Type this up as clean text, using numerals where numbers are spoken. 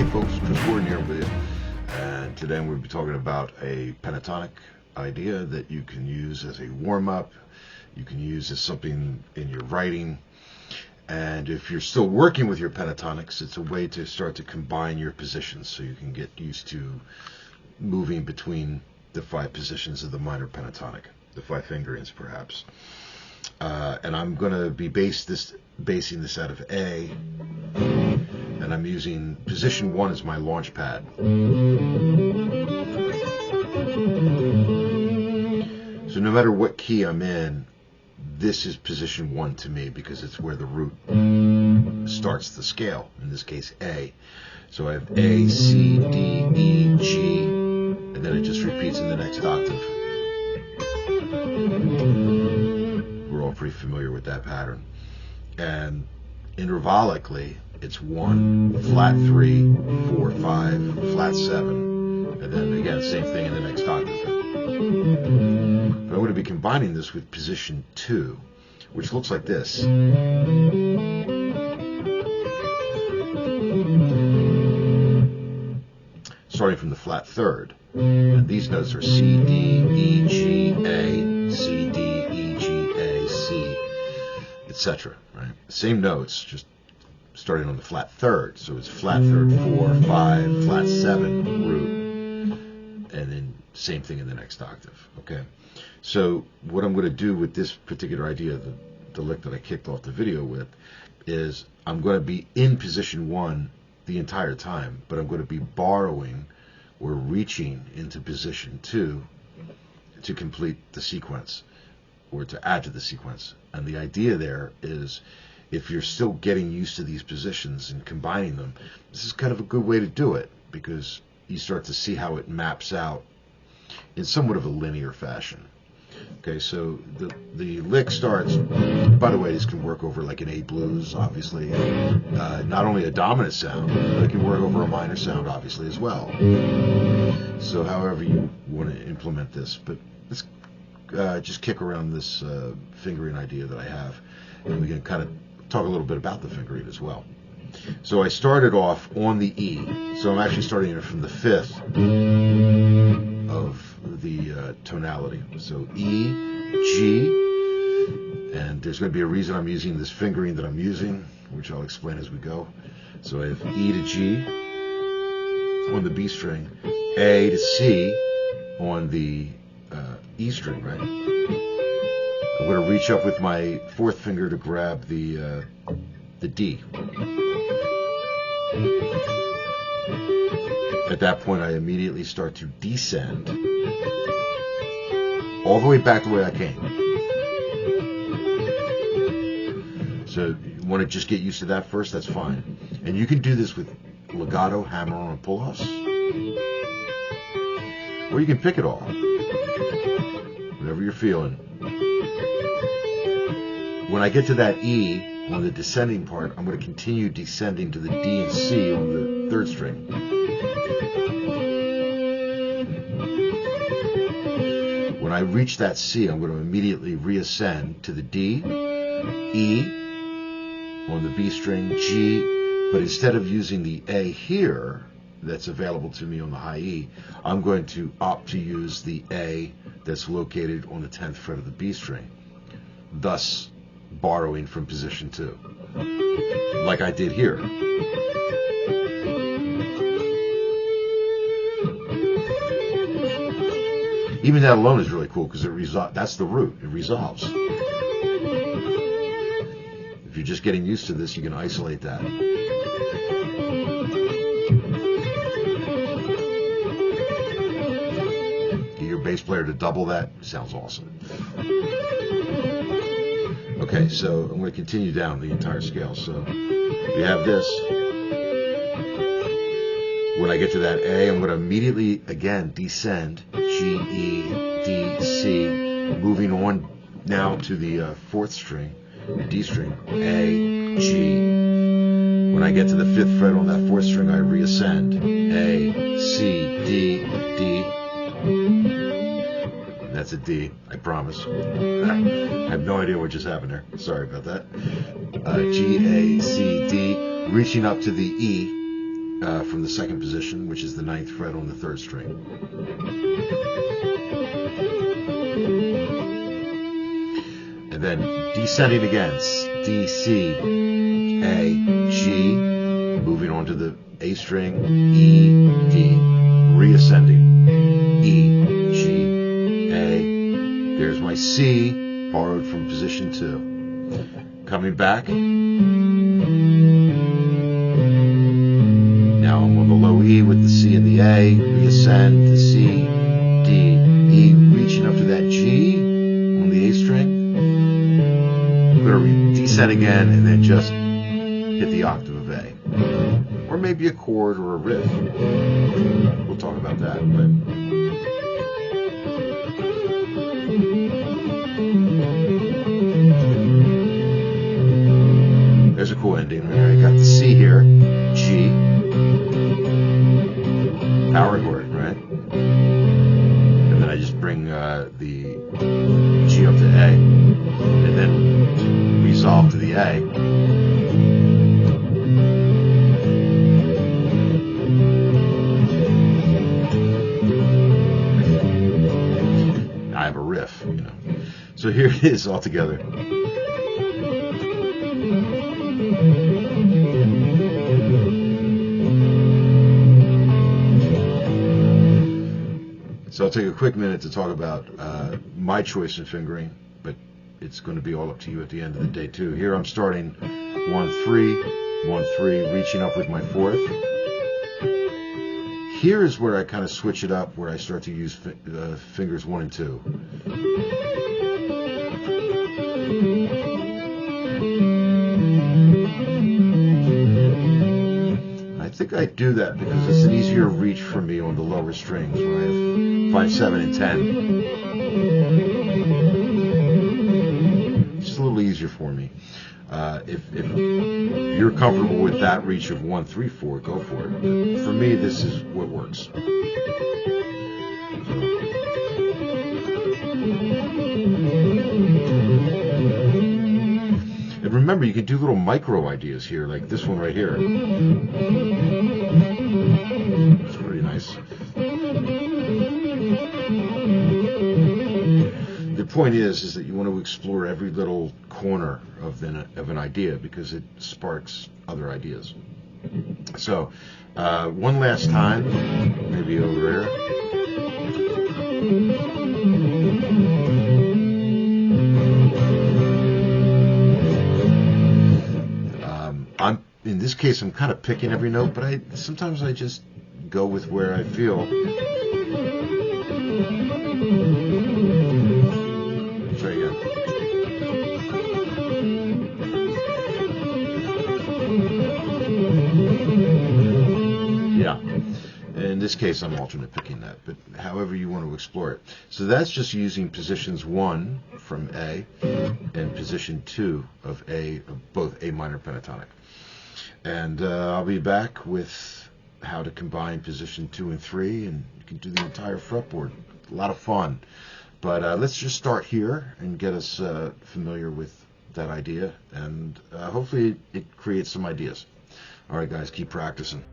Hey folks, Chris Gordon here with you, and today we'll be talking about a pentatonic idea that you can use as a warm-up, you can use as something in your writing, and if you're still working with your pentatonics, it's a way to start to combine your positions so you can get used to moving between the 5 positions of the minor pentatonic, the 5 fingerings perhaps. And I'm going to be basing this out of A, and I'm using position 1 as my launch pad. So no matter what key I'm in, this is position 1 to me because it's where the root starts the scale, in this case A. So I have A, C, D, E, G, and then it just repeats in the next octave. We're all pretty familiar with that pattern. And intervallically, it's 1, flat 3, 4, 5, flat 7, and then again, same thing in the next octave. But I'm going to be combining this with position 2, which looks like this. Starting from the flat 3rd. And these notes are C, D, E, G, A, C, D, E, G, A, C, etc. Right? Same notes, just starting on the flat 3rd. So it's flat 3rd, 4, 5, flat 7 root, and then same thing in the next octave. Okay. So what I'm going to do with this particular idea, the lick that I kicked off the video with, is I'm going to be in position 1 the entire time, but I'm going to be borrowing or reaching into position 2 to complete the sequence or to add to the sequence. And the idea there is, if you're still getting used to these positions and combining them, this is kind of a good way to do it because you start to see how it maps out in somewhat of a linear fashion. Okay, so the lick starts, by the way, this can work over like an A blues, obviously, not only a dominant sound, but it can work over a minor sound, obviously, as well. So however you want to implement this, but let's just kick around this fingering idea that I have, and we can kind of talk a little bit about the fingering as well. So I started off on the E, so I'm actually starting it from the 5th of the tonality. So E, G, and there's going to be a reason I'm using this fingering that I'm using, which I'll explain as we go. So I have E to G on the B string, A to C on the E string, right? I'm going to reach up with my 4th finger to grab the D. At that point, I immediately start to descend all the way back the way I came. So you want to just get used to that first, that's fine. And you can do this with legato, hammer-on, and pull-offs. Or you can pick it all. Whatever you're feeling. When I get to that E on the descending part, I'm going to continue descending to the D and C on the 3rd string. When I reach that C, I'm going to immediately reascend to the D, E on the B string, G, but instead of using the A here that's available to me on the high E, I'm going to opt to use the A that's located on the 10th fret of the B string, thus borrowing from position 2, like I did here. Even that alone is really cool because that's the root. It resolves. If you're just getting used to this, you can isolate that. Get your bass player to double that. Sounds awesome. Okay, so I'm going to continue down the entire scale. So you have this. When I get to that A, I'm going to immediately, again, descend, G, E, D, C, moving on now to the 4th string, the D string, A, G. When I get to the 5th fret on that 4th string, I reascend, A, C, D, D. That's a D, I promise. I have no idea what just happened there. Sorry about that. G, A, C, D, reaching up to the E. from the second position, which is the 9th fret on the 3rd string. And then descending again, D, C, A, G, moving on to the A string, E, D, reascending, E, G, A, there's my C, borrowed from position 2. Coming back, now I'm on the low E with the C and the A, reascend to C, D, E, reaching up to that G on the A string. I'm going to descend again and then just hit the octave of A. Or maybe a chord or a riff. We'll talk about that. But there's a cool ending. I got the C here, G, power chord, right? And then I just bring the G up to A, and then resolve to the A. I have a riff, you know. So here it is all together. So I'll take a quick minute to talk about my choice in fingering, but it's going to be all up to you at the end of the day too. Here I'm starting 1-3, 1-3, reaching up with my 4th. Here is where I kind of switch it up, where I start to use fingers 1 and 2. I think I do that because it's an easier reach for me on the lower strings when I have 5, 7, and 10. It's just a little easier for me. If you're comfortable with that reach of 1, 3, 4, go for it. But for me, this is what works. And remember, you can do little micro ideas here, like this one right here. It's pretty nice. The point is that you want to explore every little corner of an idea because it sparks other ideas. So, one last time, maybe over here. In this case, I'm kind of picking every note, but sometimes I just go with where I feel. Try again. Yeah. In this case, I'm alternate picking that, but however you want to explore it. So that's just using positions 1 from A and position 2 of A, of both A minor pentatonic. And I'll be back with how to combine position 2 and 3, and you can do the entire fretboard. A lot of fun. But let's just start here and get us familiar with that idea, and hopefully it creates some ideas. All right, guys, keep practicing.